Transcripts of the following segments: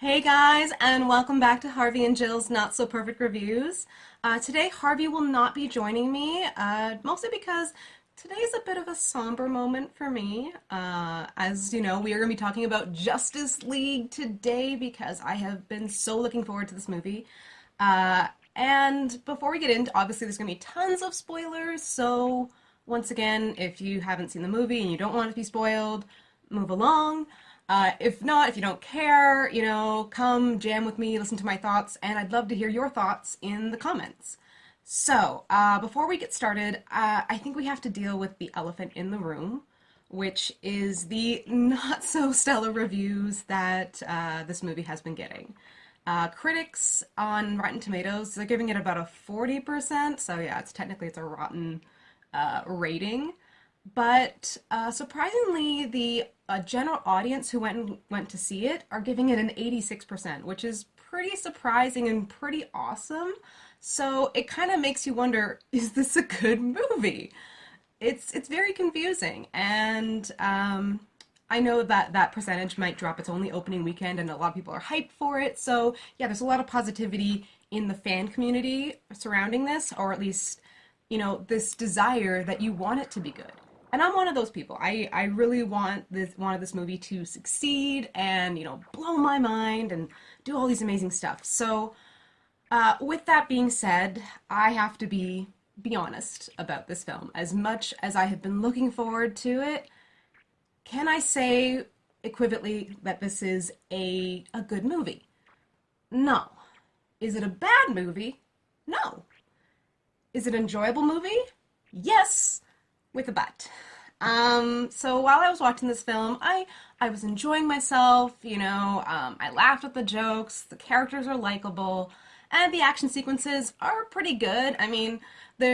Hey guys, and welcome back to Harvey and Jill's Not So Perfect Reviews. Today, Harvey will not be joining me, mostly because today is a bit of a somber moment for me. As you know, we are going to be talking about Justice League today because I have been so looking forward to this movie. Uh, and before we get into, obviously, there's going to be tons of spoilers, so once again, if you haven't seen the movie and you don't want it to be spoiled, move along. If not, if you don't care, come jam with me, listen to my thoughts, and I'd love to hear your thoughts in the comments. So, before we get started, I think we have to deal with the elephant in the room, which is the not so stellar reviews that this movie has been getting. Critics on Rotten Tomatoes, they're giving it about a 40%, so yeah, it's a rotten rating. But surprisingly, the general audience who went to see it are giving it an 86%, which is pretty surprising and pretty awesome. So it kind of makes you wonder, is this a good movie? It's very confusing, and I know that that percentage might drop. It's only opening weekend, and a lot of people are hyped for it. So yeah, there's a lot of positivity in the fan community surrounding this, or at least this desire that you want it to be good. And I'm one of those people. I really wanted this movie to succeed and, blow my mind and do all these amazing stuff. So, with that being said, I have to be honest about this film. As much as I have been looking forward to it, can I say equivocally that this is a good movie? No. Is it a bad movie? No. Is it an enjoyable movie? Yes, with a but. So while I was watching this film, I was enjoying myself, I laughed at the jokes, the characters are likable, and the action sequences are pretty good. I mean,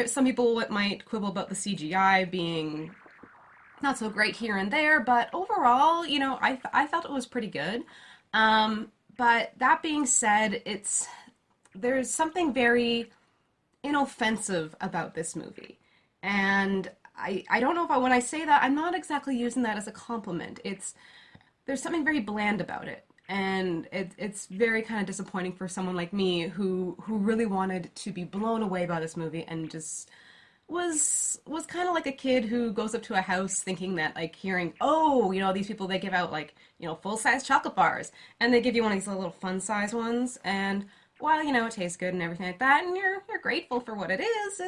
some people might quibble about the CGI being not so great here and there, but overall, I felt it was pretty good. But that being said, there's something very inoffensive about this movie. And I don't know when I say that, I'm not exactly using that as a compliment. There's something very bland about it. And it's very kind of disappointing for someone like me who really wanted to be blown away by this movie and just was kind of like a kid who goes up to a house thinking that, like, hearing, oh, these people, they give out, like, full-size chocolate bars, and they give you one of these little fun-size ones, and while, it tastes good and everything like that, and you're grateful for what it is,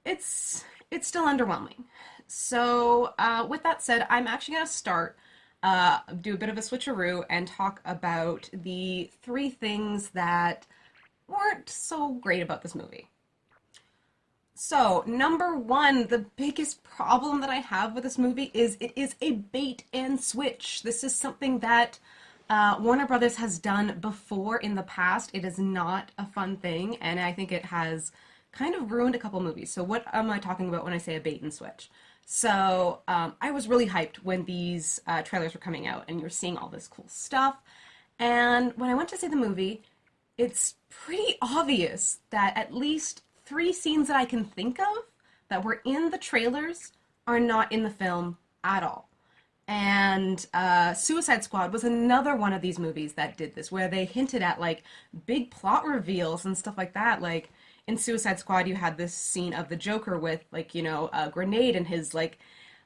it's still underwhelming. So, with that said, I'm actually going to do a bit of a switcheroo and talk about the three things that weren't so great about this movie. So, number one, the biggest problem that I have with this movie is it is a bait and switch. This is something that Warner Brothers has done before in the past. It is not a fun thing, and I think it has kind of ruined a couple movies. So what am I talking about when I say a bait and switch? So I was really hyped when these trailers were coming out, and you're seeing all this cool stuff. And when I went to see the movie, it's pretty obvious that at least three scenes that I can think of that were in the trailers are not in the film at all. And Suicide Squad was another one of these movies that did this, where they hinted at, like, big plot reveals and stuff like that. Like, in Suicide Squad, you had this scene of the Joker with, like, a grenade in his, like,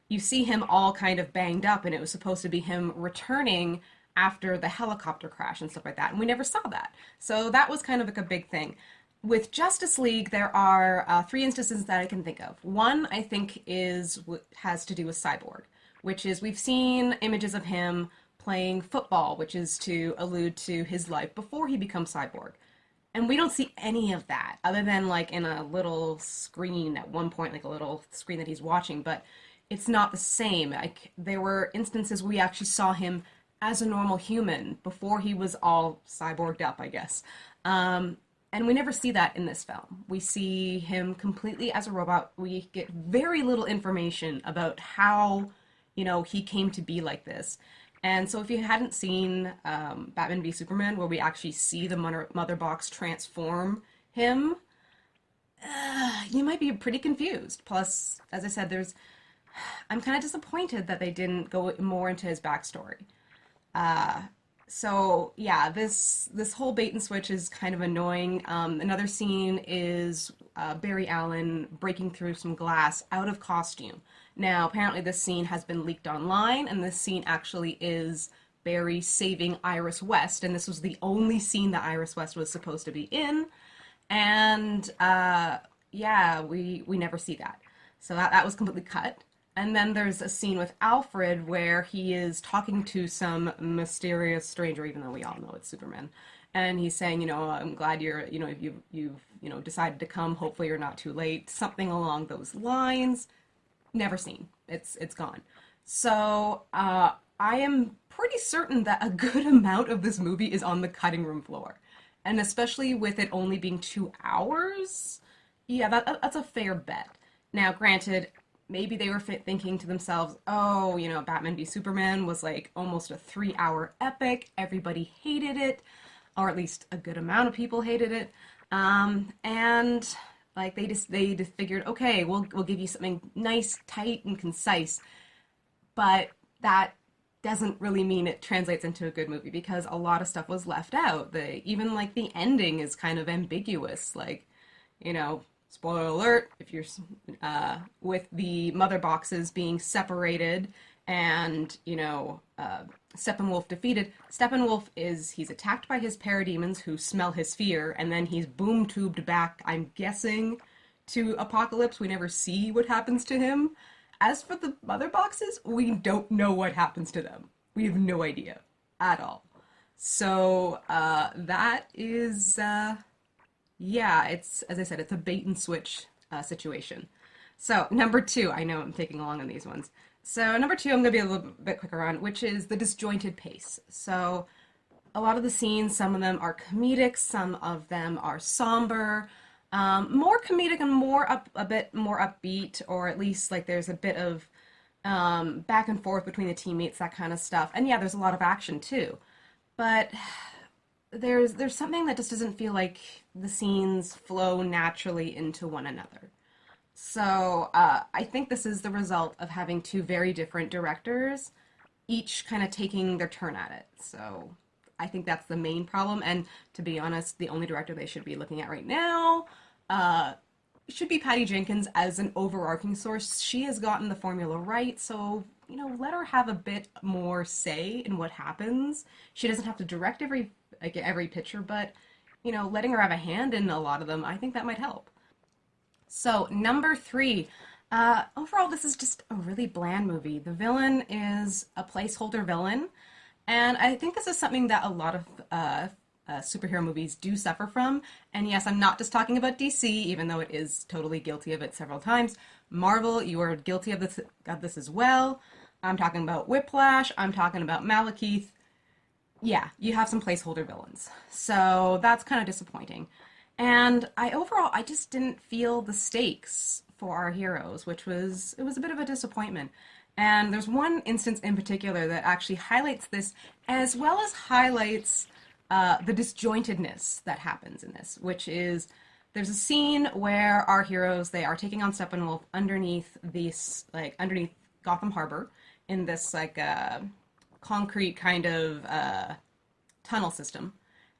you see him all kind of banged up, and it was supposed to be him returning after the helicopter crash and stuff like that. And we never saw that. So that was kind of like a big thing. With Justice League, there are three instances that I can think of. One, I think, has to do with Cyborg, which is we've seen images of him playing football, which is to allude to his life before he becomes Cyborg. And we don't see any of that, other than, like, in a little screen at one point, like a little screen that he's watching, but it's not the same. Like, there were instances where we actually saw him as a normal human before he was all cyborged up, I guess. And we never see that in this film. We see him completely as a robot. We get very little information about how, he came to be like this. And so if you hadn't seen Batman v Superman, where we actually see the mother box transform him, you might be pretty confused. Plus, as I said, I'm kind of disappointed that they didn't go more into his backstory. So yeah, this whole bait and switch is kind of annoying. Another scene is Barry Allen breaking through some glass out of costume. Now, apparently, this scene has been leaked online, and this scene actually is Barry saving Iris West, and this was the only scene that Iris West was supposed to be in. And yeah, we never see that. So that was completely cut. And then there's a scene with Alfred where he is talking to some mysterious stranger, even though we all know it's Superman. And he's saying, I'm glad you've decided to come. Hopefully you're not too late. Something along those lines. Never seen. It's gone. So I am pretty certain that a good amount of this movie is on the cutting room floor, and especially with it only being 2 hours. Yeah, that's a fair bet. Now, granted, maybe they were thinking to themselves, oh, Batman v Superman was like almost a 3-hour epic. Everybody hated it, or at least a good amount of people hated it. And like they just figured, okay, we'll give you something nice, tight, and concise. But that doesn't really mean it translates into a good movie because a lot of stuff was left out. Even like the ending is kind of ambiguous. Like, spoiler alert, if you're with the mother boxes being separated and, Steppenwolf defeated. Steppenwolf he's attacked by his parademons who smell his fear, and then he's boom tubed back, I'm guessing, to Apocalypse. We never see what happens to him. As for the mother boxes, we don't know what happens to them. We have no idea at all. So that is, yeah, it's, as I said, it's a bait and switch situation. So number 2, I know I'm taking long on these ones. So number 2, I'm going to be a little bit quicker on, which is the disjointed pace. So a lot of the scenes, some of them are comedic, some of them are somber. More comedic and a bit more upbeat, or at least like there's a bit of back and forth between the teammates, that kind of stuff. And yeah, there's a lot of action too. But there's something that just doesn't feel like the scenes flow naturally into one another. So I think this is the result of having 2 very different directors, each kind of taking their turn at it. So I think that's the main problem. And to be honest, the only director they should be looking at right now should be Patty Jenkins as an overarching source. She has gotten the formula right, so let her have a bit more say in what happens. She doesn't have to direct every picture, but letting her have a hand in a lot of them, I think that might help. So number 3, overall this is just a really bland movie. The villain is a placeholder villain, and I think this is something that a lot of superhero movies do suffer from. And yes, I'm not just talking about DC, even though it is totally guilty of it several times. Marvel, you are guilty of this as well. I'm talking about Whiplash. I'm talking about Malekith. Yeah, you have some placeholder villains. So that's kind of disappointing. And I just didn't feel the stakes for our heroes, it was a bit of a disappointment. And there's one instance in particular that actually highlights this, as well as highlights the disjointedness that happens in this, which is there's a scene where our heroes, they are taking on Steppenwolf underneath Gotham Harbor in this concrete kind of tunnel system.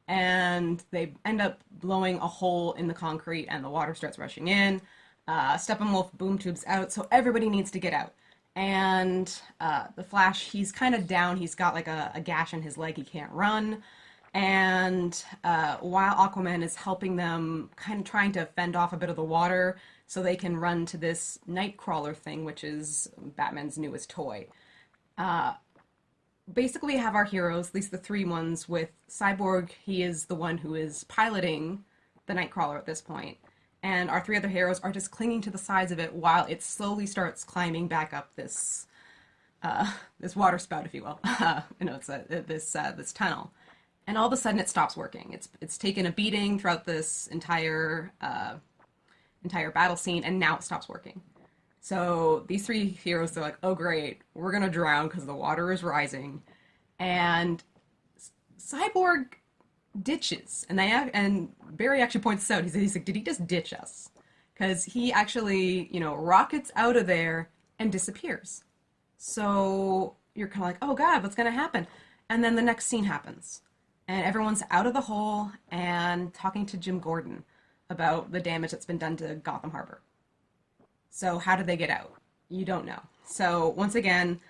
And they end up blowing a hole in the concrete and the water starts rushing in. Steppenwolf boom tubes out, so everybody needs to get out. And the Flash, he's kind of down. He's got like a gash in his leg. He can't run. And while Aquaman is helping them, kind of trying to fend off a bit of the water so they can run to this Nightcrawler thing, which is Batman's newest toy. Basically, we have our heroes, at least the 3 ones, with Cyborg. He is the one who is piloting the Nightcrawler at this point. And our 3 other heroes are just clinging to the sides of it while it slowly starts climbing back up this water spout, if you will. This tunnel. And all of a sudden it stops working. It's taken a beating throughout this entire battle scene, and now it stops working. So these 3 heroes, they're like, oh great, we're gonna drown because the water is rising. And Cyborg ditches, and Barry actually points this out. He's like, did he just ditch us? Because he actually, rockets out of there and disappears. So you're kind of like, oh god, what's gonna happen? And then the next scene happens, and everyone's out of the hole and talking to Jim Gordon about the damage that's been done to Gotham Harbor. So how did they get out? You don't know. So once again,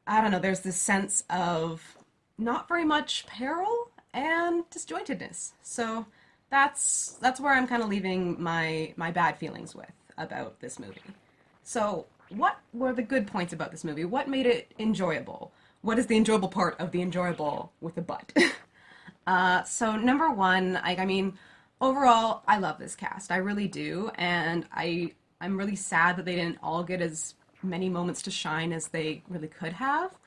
I don't know, there's this sense of not very much peril and disjointedness. So that's where I'm kind of leaving my bad feelings with about this movie. So what were the good points about this movie? What made it enjoyable? What is the enjoyable part of the enjoyable with a butt? So number one, I mean, overall, I love this cast. I really do, and I'm really sad that they didn't all get as many moments to shine as they really could have.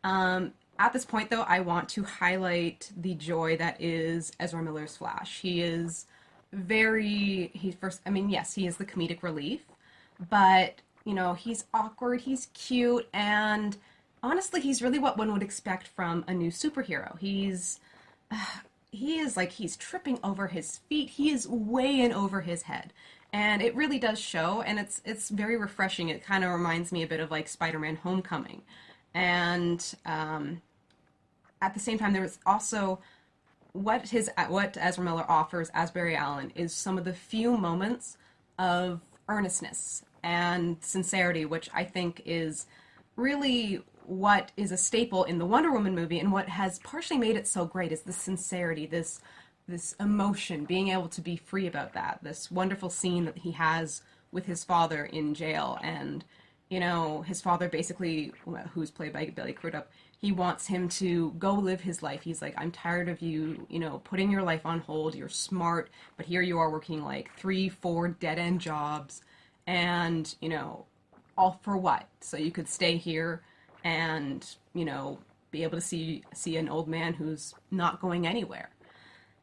At this point, though, I want to highlight the joy that is Ezra Miller's Flash. He is yes, he is the comedic relief, but, you know, he's awkward, he's cute, and honestly, he's really what one would expect from a new superhero. He's tripping over his feet. He is way in over his head. And it really does show, and it's very refreshing. It kind of reminds me a bit of like Spider-Man Homecoming. And at the same time, there was also what Ezra Miller offers as Barry Allen is some of the few moments of earnestness and sincerity, which I think is really what is a staple in the Wonder Woman movie, and what has partially made it so great is the sincerity, this emotion, being able to be free about that, this wonderful scene that he has with his father in jail. And, you know, his father basically, who's played by Billy Crudup, he wants him to go live his life. He's like, I'm tired of you, you know, putting your life on hold. You're smart, but here you are working like 3-4 dead-end jobs, and, you know, all for what? So you could stay here and, you know, be able to see an old man who's not going anywhere.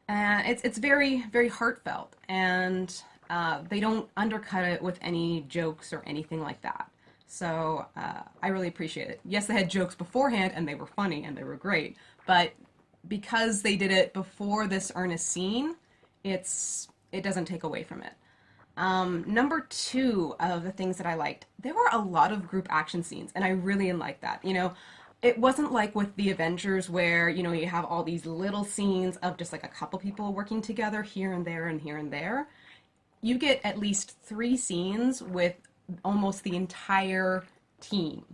And it's very, very heartfelt, and they don't undercut it with any jokes or anything like that. So I really appreciate it. Yes, they had jokes beforehand, and they were funny, and they were great, but because they did it before this earnest scene, it doesn't take away from it. Number two of the things that I liked, there were a lot of group action scenes, and I really liked that. You know, it wasn't like with the Avengers where, you know, you have all these little scenes of just like a couple people working together here and there and here and there. You get at least 3 scenes with almost the entire team.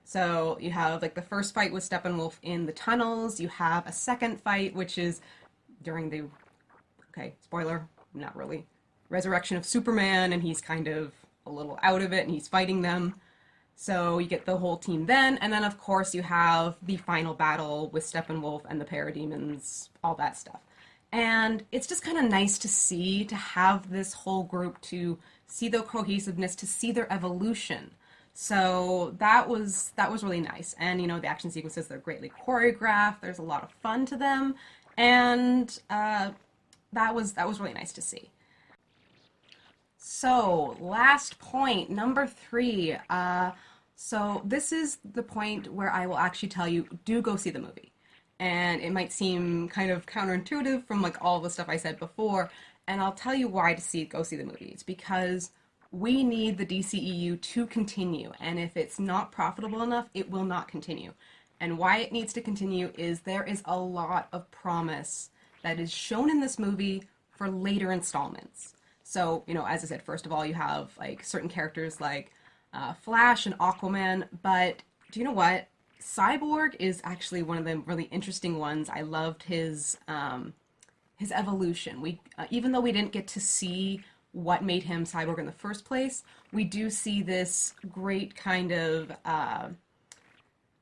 So you have like the first fight with Steppenwolf in the tunnels. You have a second fight, which is during the, okay, spoiler, not really, resurrection of Superman, and he's kind of a little out of it and he's fighting them. So you get the whole team then, and then of course you have the final battle with Steppenwolf and the Parademons, all that stuff. And it's just kind of nice to have this whole group, to see their cohesiveness, to see their evolution. So that was really nice. And, you know, the action sequences, they're greatly choreographed, there's a lot of fun to them, and that was really nice to see. So, last point, number 3. So this is the point where I will actually tell you, do go see the movie. And it might seem kind of counterintuitive from like all the stuff I said before, and I'll tell you why go see the movie. It's because we need the DCEU to continue, and if it's not profitable enough, it will not continue. And why it needs to continue is there is a lot of promise that is shown in this movie for later installments. So, you know, as I said, first of all, you have like certain characters like Flash and Aquaman, but do you know what? Cyborg is actually one of the really interesting ones. I loved his evolution. Even though we didn't get to see what made him Cyborg in the first place, we do see this great kind of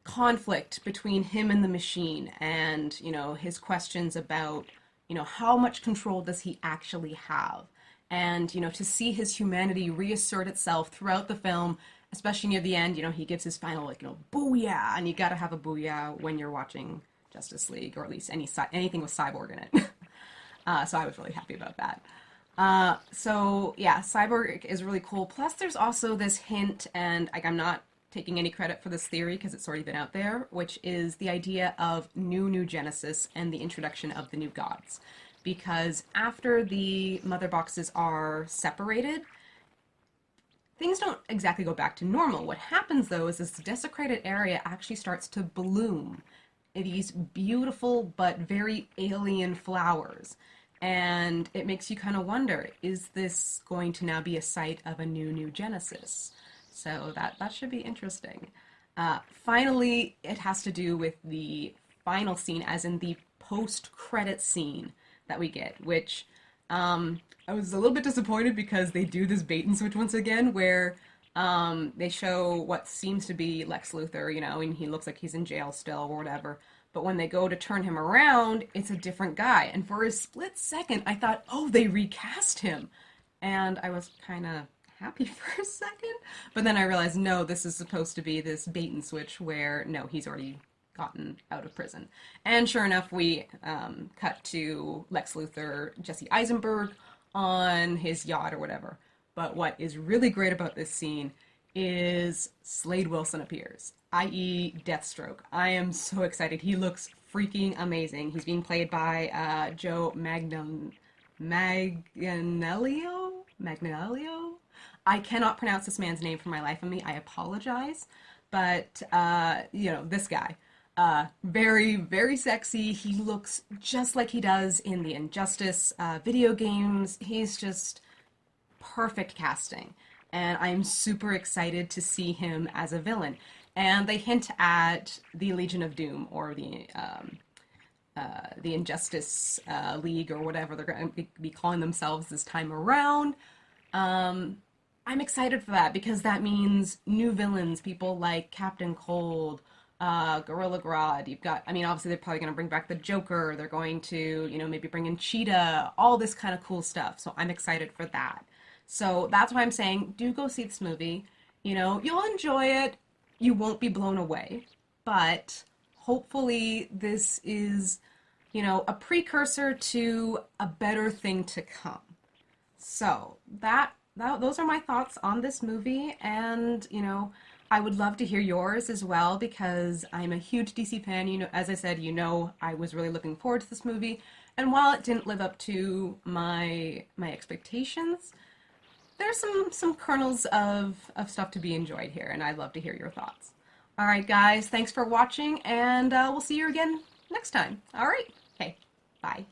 conflict between him and the machine, and, you know, his questions about, you know, how much control does he actually have? And, you know, to see his humanity reassert itself throughout the film, especially near the end, you know, he gives his final, like, you know, booyah, and you gotta have a booyah when you're watching Justice League, or at least anything with Cyborg in it. So I was really happy about that. So yeah, Cyborg is really cool. Plus there's also this hint, and like, I'm not taking any credit for this theory because it's already been out there, which is the idea of new Genesis and the introduction of the new gods. Because after the mother boxes are separated, things don't exactly go back to normal. What happens though is this desecrated area actually starts to bloom, these beautiful but very alien flowers. And it makes you kind of wonder, is this going to now be a site of a new Genesis? So that should be interesting. Finally, it has to do with the final scene, as in the post-credit scene that we get, which I was a little bit disappointed because they do this bait and switch once again, where they show what seems to be Lex Luthor, you know, and he looks like he's in jail still or whatever. But when they go to turn him around, it's a different guy. And for a split second, I thought, oh, they recast him. And I was kind of happy for a second. But then I realized, no, this is supposed to be this bait and switch where, no, he's already gotten out of prison. And sure enough, we cut to Lex Luthor, Jesse Eisenberg, on his yacht or whatever. But what is really great about this scene is Slade Wilson appears, i.e. Deathstroke. I am so excited. He looks freaking amazing. He's being played by Joe Manganiello? I cannot pronounce this man's name for my life of me. I apologize. But, you know, this guy. Very, very sexy. He looks just like he does in the Injustice video games. He's just perfect casting. And I'm super excited to see him as a villain. And they hint at the Legion of Doom, or the Injustice League, or whatever they're going to be calling themselves this time around. I'm excited for that, because that means new villains, people like Captain Cold, Gorilla Grodd. You've got, I mean, obviously they're probably going to bring back the Joker. They're going to, you know, maybe bring in Cheetah, all this kind of cool stuff. So I'm excited for that. So that's why I'm saying, do go see this movie. You know, you'll enjoy it. You won't be blown away. But hopefully this is, you know, a precursor to a better thing to come. So those are my thoughts on this movie. And, you know, I would love to hear yours as well, because I'm a huge DC fan. You know, as I said, you know, I was really looking forward to this movie. And while it didn't live up to my expectations, there's some kernels of stuff to be enjoyed here, and I'd love to hear your thoughts. All right, guys, thanks for watching, and we'll see you again next time. All right, okay, bye.